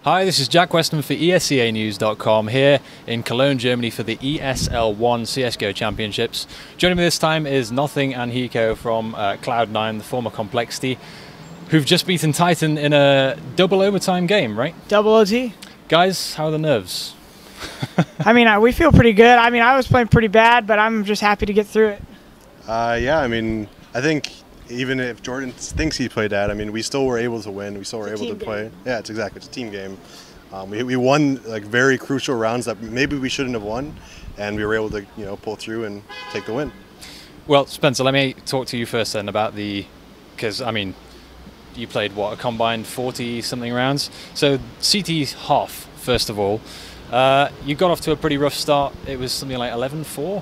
Hi, this is Jack Weston for ESCAnews.com here in Cologne, Germany for the ESL 1 CSGO Championships. Joining me this time is n0thing and Hiko from Cloud9, the former Complexity, who've just beaten Titan in a double overtime game, right? Double OT. Guys, how are the nerves? I mean, we feel pretty good. I mean, I was playing pretty bad, but I'm just happy to get through it. Yeah, I mean, I think even if Jordan thinks he played bad, I mean, we still were able to win. We still were able to play. Game. Yeah, it's exactly. It's a team game. We won like very crucial rounds that maybe we shouldn't have won, and we were able to pull through and take the win. Well, Spencer, let me talk to you first then about because I mean, you played what, a combined 40-something rounds. So CT half, first of all, you got off to a pretty rough start. It was something like 11-4.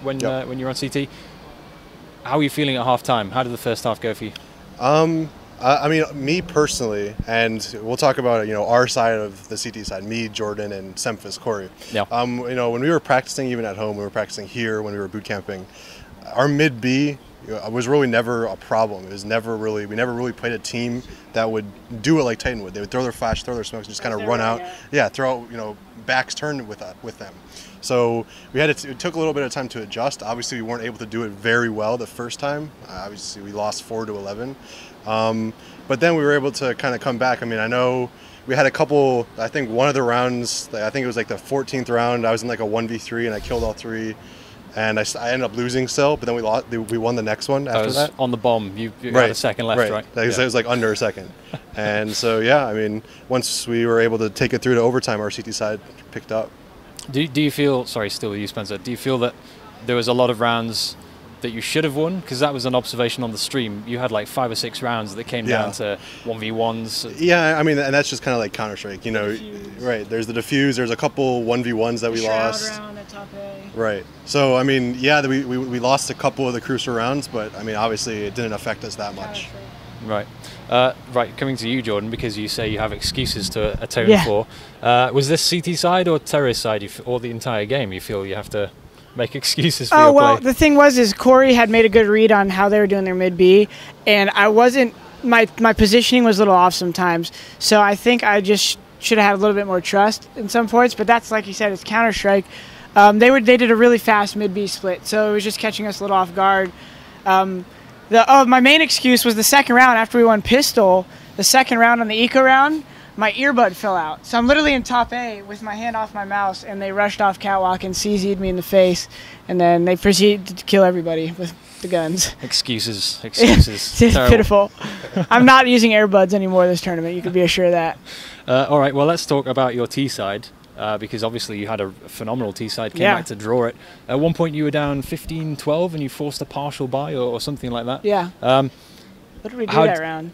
When you're on CT. How are you feeling at half time? How did the first half go for you? I mean, me personally, and we'll talk about our side of the CT side, me, Jordan, and Semphis, Corey. Yeah. When we were practicing, even at home, we were practicing here when we were boot camping. Our mid B was really never a problem. It was never really, we never really played a team that would do it like Titan would. They would throw their flash, throw their smokes, and just kind of run out. Yeah, throw out, backs turned with them. So it took a little bit of time to adjust. Obviously, we weren't able to do it very well the first time. Obviously, we lost 4-11. But then we were able to kind of come back. I mean, I know we had a couple, I think one of the rounds, I think it was like the 14th round, I was in like a 1v3 and I killed all three. And I ended up losing still, but then we won the next one after that. On the bomb, you right. had a second left, right? It was like under a second. And so, yeah, I mean, once we were able to take it through to overtime, our CT side picked up. Do you feel, sorry, still with you, Spencer, do you feel that there was a lot of rounds that you should have won? Because that was an observation on the stream. You had like 5 or 6 rounds that came down to 1v1s. Yeah, I mean, and that's just kind of like Counter-Strike, right. There's the defuse, there's a couple 1v1s that we lost. Round at top A. Right. So, I mean, yeah, we lost a couple of the crucial rounds, but I mean, obviously it didn't affect us that much. Right. Right, coming to you, Jordan, because you say you have excuses to atone for. Was this CT side or terrorist side, or the entire game, you feel you have to make excuses for your well, play? the thing is Corey had made a good read on how they were doing their mid B, and I wasn't, my positioning was a little off sometimes, so I think I just should have had a little bit more trust in some points, but that's, like you said, it's Counter-Strike. They did a really fast mid B split, so it was just catching us a little off guard. My main excuse was the second round after we won pistol. The second round on the eco round, my earbud fell out. So I'm literally in top A with my hand off my mouse, and they rushed off catwalk and CZ'd me in the face, and then they proceeded to kill everybody with the guns. Excuses. It's pitiful. I'm not using earbuds anymore this tournament, you can be assured of that. All right, well, let's talk about your T side. Because obviously you had a phenomenal T side, came back to draw it. At one point you were down 15-12 and you forced a partial buy or something like that. Yeah. What did we do that round?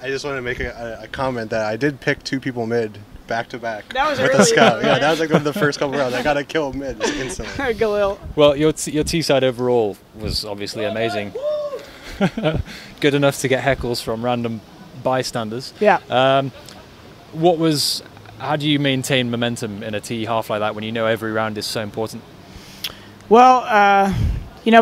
I just want to make a comment that I did pick 2 people mid back to back with a scout. Yeah, that was like one of the first couple rounds. I got to kill mid instantly. Galil. Well, your T side overall was obviously amazing. Good enough to get heckles from random bystanders. Yeah. How do you maintain momentum in a T half like that when you know every round is so important? Well,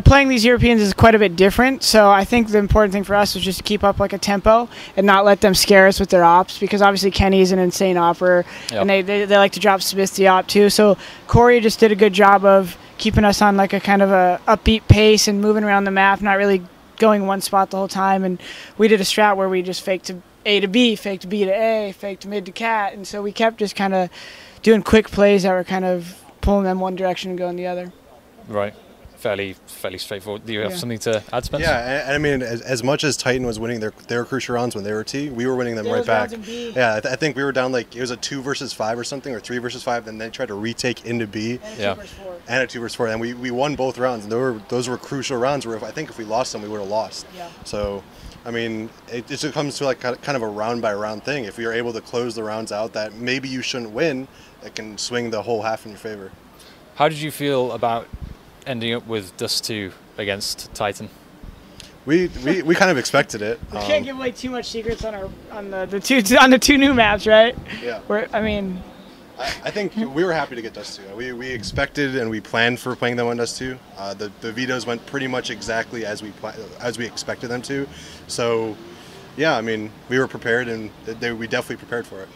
playing these Europeans is quite a bit different, so I think the important thing for us was just to keep up like a tempo and not let them scare us with their ops, because obviously Kenny's an insane opper, and they like to drop Smith the op too, so Corey just did a good job of keeping us on like a kind of a upbeat pace and moving around the map, not really going one spot the whole time, and we did a strat where we just faked to A to B, faked B to A, faked mid to cat, and so we kept just kind of doing quick plays that were kind of pulling them one direction and going the other. Right. Fairly straightforward. Do you have something to add, Spencer? Yeah, and I mean, as much as Titan was winning their crucial rounds when they were T, we were winning them right back. Yeah, I think we were down like, it was a 2 versus 5 or something, or 3 versus 5, then they tried to retake into B. And a 2 versus 4, and we won both rounds, and those were crucial rounds where I think if we lost them, we would have lost. Yeah. So, I mean, it just comes to like kind of a round by round thing. If you're able to close the rounds out that maybe you shouldn't win, it can swing the whole half in your favor. How did you feel about ending up with Dust 2 against Titan? We kind of expected it. We can't give away too much secrets on the two new maps, right? Yeah. I think we were happy to get Dust 2. We expected and we planned for playing them on Dust 2. The vetoes went pretty much exactly as we expected them to. So Yeah, I mean, we were prepared, and we definitely prepared for it.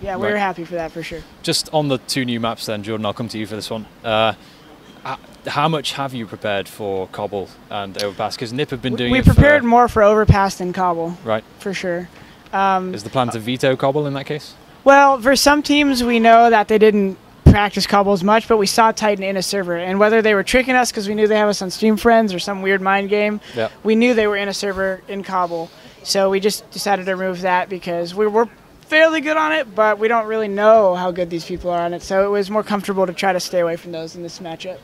Yeah, we were happy for that for sure. Just on the 2 new maps then, Jordan, I'll come to you for this one. How much have you prepared for Cobble and Overpass? Because NiP have been doing We prepared more for Overpass than Cobble. Right. For sure. Is the plan to veto Cobble in that case? Well, for some teams, we know that they didn't practice Cobble as much, but we saw Titan in a server. And whether they were tricking us because we knew they have us on Stream Friends or some weird mind game, we knew they were in a server in Cobble. So we just decided to remove that because we were fairly good on it, but we don't really know how good these people are on it. So it was more comfortable to try to stay away from those in this matchup.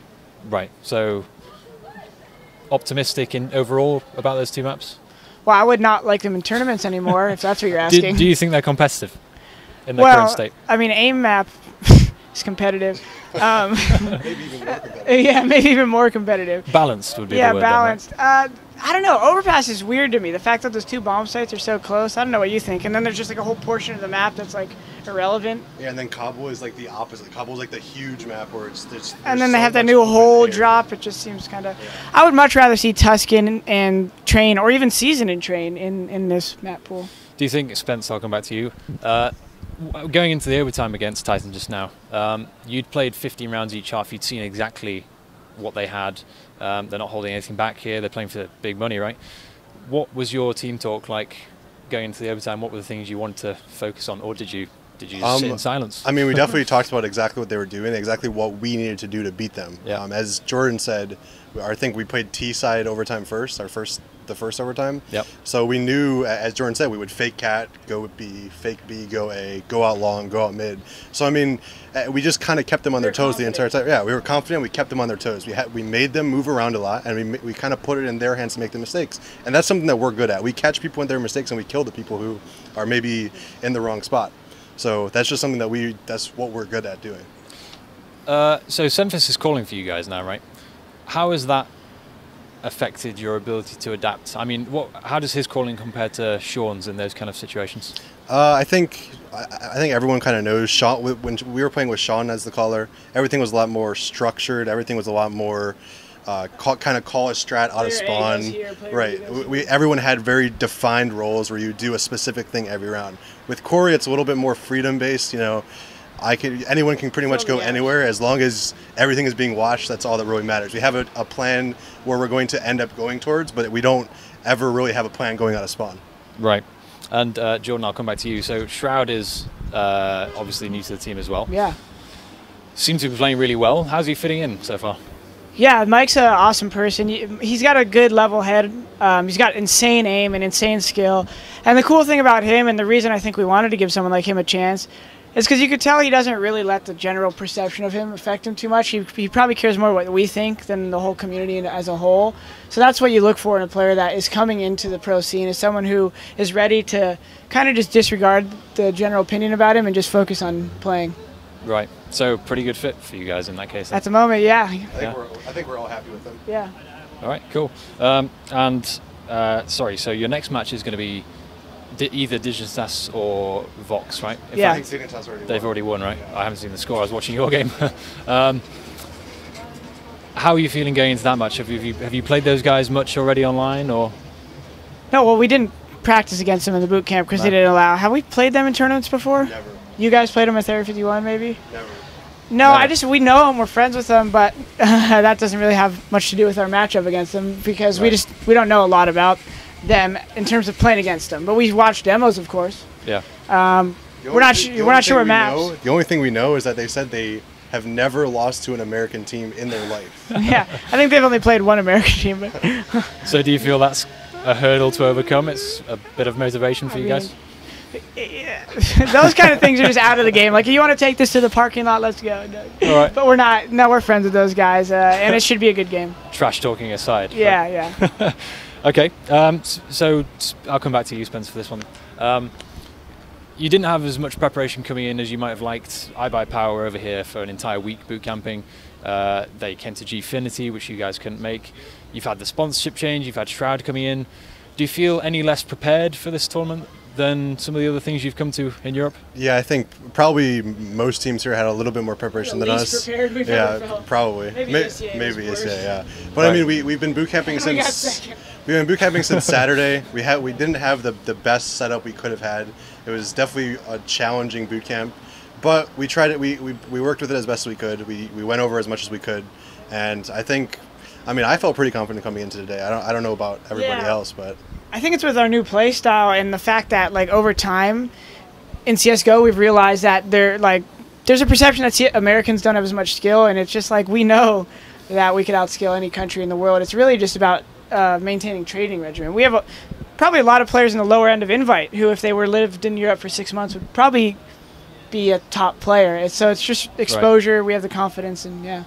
Right. So optimistic in overall about those 2 maps? Well, I would not like them in tournaments anymore, if that's what you're asking. Do you think they're competitive in their current state? I mean, AIM map is competitive. Maybe even more competitive. Yeah, maybe even more competitive. Balanced would be the word. Yeah, balanced. Then, I don't know. Overpass is weird to me. The fact that those 2 bomb sites are so close. I don't know what you think. And then there's just like a whole portion of the map that's like irrelevant. Yeah, and then Cobble is like the opposite. Cobble is like the huge map where there's and then they have that new hole drop. It just seems kind of. Yeah. I would much rather see Tuscan and Train, or even Season and Train in this map pool. Do you think, Spence? I'll come back to you. Going into the overtime against Titan just now, you'd played 15 rounds each half. You'd seen exactly what they had. They're not holding anything back here. They're playing for big money, right? What was your team talk like going into the overtime? What were the things you wanted to focus on, or did you just sit in silence? I mean, we definitely talked about exactly what they were doing, exactly what we needed to do to beat them. Yeah. As Jordan said, I think we played T-side overtime first, the first overtime. Yep. So we knew, as Jordan said, we would fake cat, go B, fake B, go A, go out long, go out mid. So, I mean, we just kind of kept them on their toes the entire time. Yeah, we were confident. We kept them on their toes. We made them move around a lot, and we kind of put it in their hands to make the mistakes. And that's something that we're good at. We catch people in their mistakes, and we kill the people who are maybe in the wrong spot. So that's just something that's what we're good at doing. So Semphis is calling for you guys now, right? How has that affected your ability to adapt? I mean, how does his calling compare to Sean's in those kind of situations? I think everyone kind of knows Sean. When we were playing with Sean as the caller, everything was a lot more structured. Everything was a lot more kind of call a strat out of spawn. Right. Everyone had very defined roles where you do a specific thing every round. With Corey, it's a little bit more freedom based. You know, anyone can pretty much go anywhere as long as everything is being watched. That's all that really matters. We have a plan where we're going to end up going towards, but we don't ever really have a plan going out of spawn. Right. And Jordan, I'll come back to you. So Shroud is obviously new to the team as well. Yeah. Seems to be playing really well. How's he fitting in so far? Yeah, Mike's an awesome person. He's got a good level head. He's got insane aim and insane skill. And the cool thing about him, and the reason I think we wanted to give someone like him a chance, is because you could tell he doesn't really let the general perception of him affect him too much. He probably cares more what we think than the whole community as a whole. So that's what you look for in a player that is coming into the pro scene, is someone who is ready to kind of just disregard the general opinion about him and just focus on playing. Right. So pretty good fit for you guys in that case. At the moment, yeah. I think we're all happy with him. Yeah. All right, cool. Sorry, so your next match is going to be either Dignitas or Vox, right? Yeah. I think Dignitas already won. They've already won, right? Yeah. I haven't seen the score. I was watching your game. How are you feeling going into that match? Have you played those guys much already online, or? No, well, we didn't practice against them in the boot camp because they didn't allow. Have we played them in tournaments before? Never. You guys played them at Area 51, maybe? Never. No, we know them, we're friends with them, but that doesn't really have much to do with our matchup against them because we don't know a lot about them in terms of playing against them. But we watch demos, of course. Yeah. We're not sure what maps. The only thing we know is that they said they have never lost to an American team in their life. Yeah, I think they've only played one American team. But so do you feel that's a hurdle to overcome? It's a bit of motivation for you guys? Yeah. Those kind of things are just out of the game. Like, you want to take this to the parking lot, let's go. All right. But we're not. No, we're friends with those guys, and it should be a good game. Trash talking aside. Yeah, yeah. Okay. So I'll come back to you, Spence, for this one. You didn't have as much preparation coming in as you might have liked. iBuyPower were over here for an entire week boot camping. They came to Gfinity, which you guys couldn't make. You've had the sponsorship change. You've had Shroud coming in. Do you feel any less prepared for this tournament than some of the other things you've come to in Europe? Yeah, I think probably most teams here had a little bit more preparation than us. Prepared we've ever felt. Probably. Maybe ESL, yeah. But right. I mean, we've been boot camping since We've been boot camping since Saturday. We didn't have the best setup we could have had. It was definitely a challenging boot camp, but we tried it. We worked with it as best as we could. We went over as much as we could, and I felt pretty confident coming into today. I don't know about everybody else, but I think it's with our new play style and the fact that like over time in CS:GO we've realized that there's a perception that Americans don't have as much skill, and it's just like we know that we could outskill any country in the world. It's really just about maintaining training regimen. We have probably a lot of players in the lower end of Invite who, if they were lived in Europe for 6 months, would probably be a top player. So it's just exposure. Right. We have the confidence, and yeah.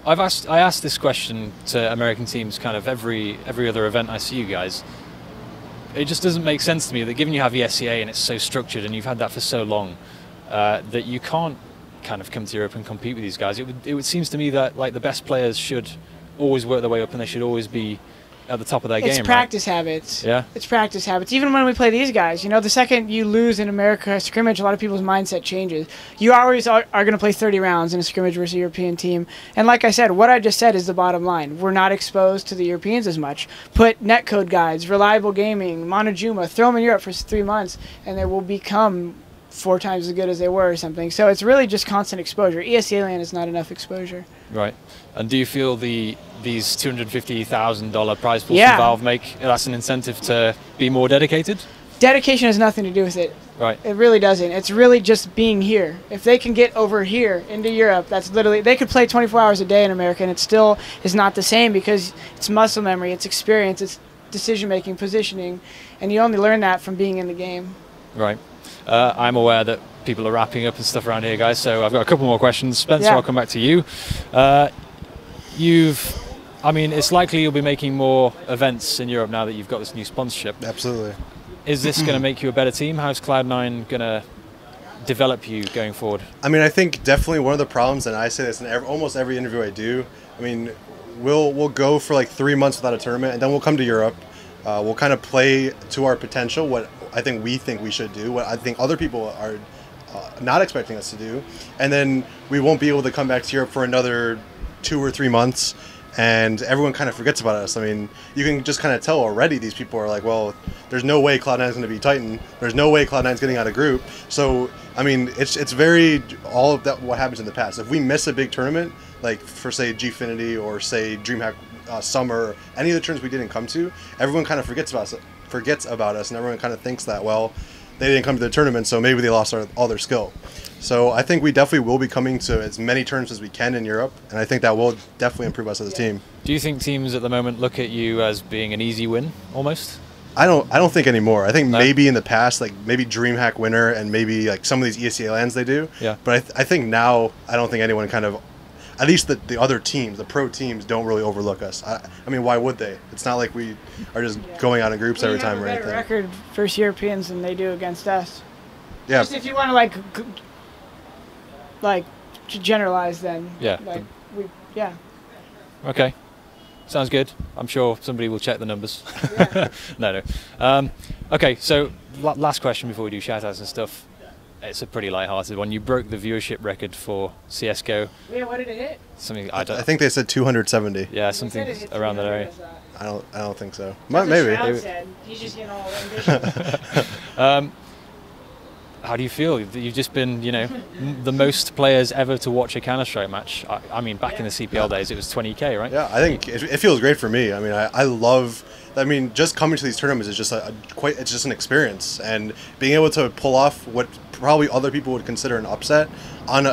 I asked this question to American teams kind of every other event I see you guys. It just doesn't make sense to me that given you have the SCA and it's so structured and you've had that for so long, that you can't kind of come to Europe and compete with these guys. It seems to me that like the best players should always work their way up and they should always be at the top of their game. It's practice habits. Yeah. It's practice habits. Even when we play these guys, the second you lose in America scrimmage, a lot of people's mindset changes. You always are going to play 30 rounds in a scrimmage versus a European team. And like I said, what I just said is the bottom line. We're not exposed to the Europeans as much. Put netcode guides, Reliable Gaming, Monojuma, throw them in Europe for 3 months, and they will become 4 times as good as they were or something. So it's really just constant exposure. ESL is not enough exposure. Right. And do you feel these $250,000 prize pools from Valve that's an incentive to be more dedicated? Dedication has nothing to do with it. Right. It really doesn't. It's really just being here. If they can get over here into Europe, that's literally, they could play 24 hours a day in America and it still is not the same because it's muscle memory, it's experience, it's decision making, positioning, and you only learn that from being in the game. Right. I'm aware that people are wrapping up and stuff around here, guys, so I've got a couple more questions. Spencer, I'll come back to you. It's likely you'll be making more events in Europe now that you've got this new sponsorship. Absolutely. Is this going to make you a better team? How's Cloud9 going to develop you going forward? I think definitely one of the problems, and I say this in almost every interview I do, we'll go for like 3 months without a tournament, and then we'll come to Europe. We'll kind of play to our potential, what I think we should do, what I think other people are not expecting us to do, and then we won't be able to come back to Europe for another 2 or 3 months, and everyone kind of forgets about us. You can just kind of tell already these people are like, well, there's no way Cloud9 is going to be Titan. There's no way Cloud9 is getting out of group. So, it's very all of that what happens in the past. If we miss a big tournament, like for say Gfinity or say DreamHack Summer, any of the tournaments we didn't come to, everyone kind of forgets about us, and everyone kind of thinks that, well, they didn't come to the tournament, so maybe they lost all their skill. So I think we definitely will be coming to as many tournaments as we can in Europe, and I think that will definitely improve us as a team. Do you think teams at the moment look at you as being an easy win, almost? I don't think anymore. I think maybe in the past, like maybe DreamHack winner and maybe like some of these ESL lands they do. Yeah. But I think now I don't think anyone kind of, at least the other teams, the pro teams, don't really overlook us. Why would they? It's not like we are just going out in groups every time or anything. We have a better record versus Europeans than they do against us. Yeah. Just if you want to generalize, then. Yeah. Okay. Sounds good. I'm sure somebody will check the numbers. Yeah. No. Okay, so last question before we do shout-outs and stuff. It's a pretty light-hearted one. You broke the viewership record for CS:GO. Yeah, what did it hit? Something I think they said 270. Yeah, something around that area. I don't think so. Maybe. He's just getting all ambitious. How do you feel? You've just been, the most players ever to watch a Counter-Strike match. Back in the CPL days, it was 20K, right? Yeah, I think it feels great for me. I love. Just coming to these tournaments is just it's just an experience, and being able to pull off what probably other people would consider an upset on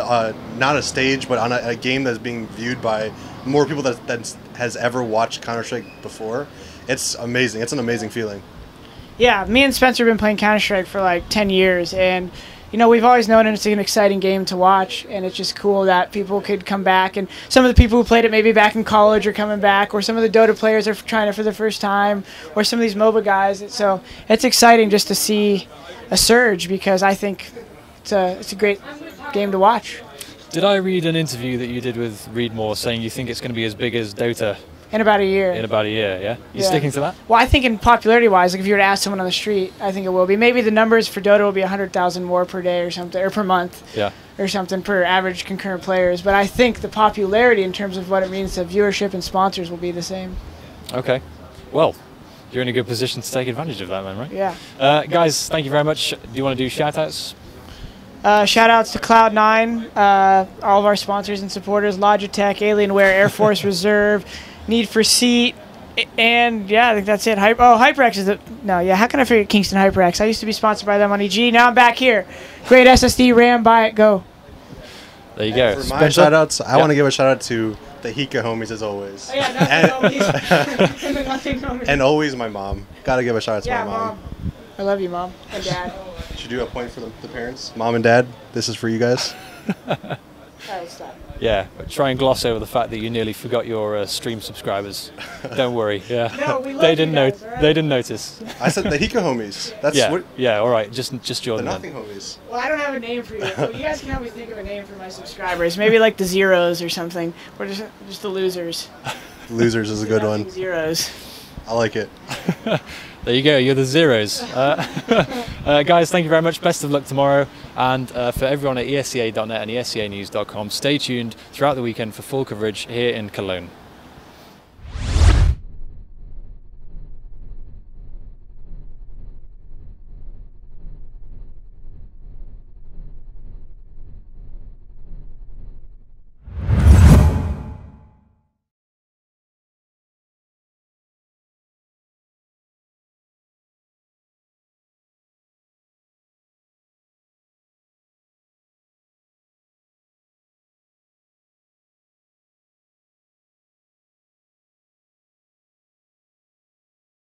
not a stage, but on a game that's being viewed by more people that has ever watched Counter-Strike before. It's amazing. It's an amazing feeling. Yeah, me and Spencer have been playing Counter-Strike for like 10 years, and we've always known it's an exciting game to watch, and it's just cool that people could come back, and some of the people who played it maybe back in college are coming back, or some of the Dota players are trying it for the first time, or some of these MOBA guys. So it's exciting just to see a surge, because I think it's a great game to watch. Did I read an interview that you did with Readmore saying you think it's going to be as big as Dota? In about a year. In about a year, yeah? You sticking to that? Well, I think in popularity-wise, if you were to ask someone on the street, I think it will be. Maybe the numbers for Dota will be 100,000 more per day or something, or per month. Yeah. Or something per average concurrent players. But I think the popularity in terms of what it means to viewership and sponsors will be the same. Okay. Well, You're in a good position to take advantage of that, man, right? Yeah. Guys, thank you very much. Do you want to do shout-outs? Shout outs to Cloud9, all of our sponsors and supporters, Logitech, Alienware, Air Force Reserve, Need for Seat, and yeah, I think that's it. HyperX is how can I forget Kingston HyperX? I used to be sponsored by them on EG, now I'm back here. Great SSD, RAM, buy it, go. There you go. For my shout outs, I want to give a shout out to the Hiko homies as always. Oh, yeah, nothing homies. And the nothing homies. And always my mom. Gotta give a shout out to my mom. I love you, Mom and Dad. Should do a point for the parents. Mom and Dad, this is for you guys. Alright, stop. Yeah, try and gloss over the fact that you nearly forgot your stream subscribers. Don't worry. Yeah, No, we love they you didn't guys, all right? They didn't notice. I said the Hiko homies. That's Yeah, what yeah. All right, just the Jordan. then. nothing homies. Well, I don't have a name for you. Well, you guys can help me think of a name for my subscribers. Maybe like the Zeros or something. Or just the Losers. Losers is a good Nothing one. Zeros. I like it. There you go. You're the Zeros. Guys, thank you very much. Best of luck tomorrow. And for everyone at esca.net and escanews.com, stay tuned throughout the weekend for full coverage here in Cologne.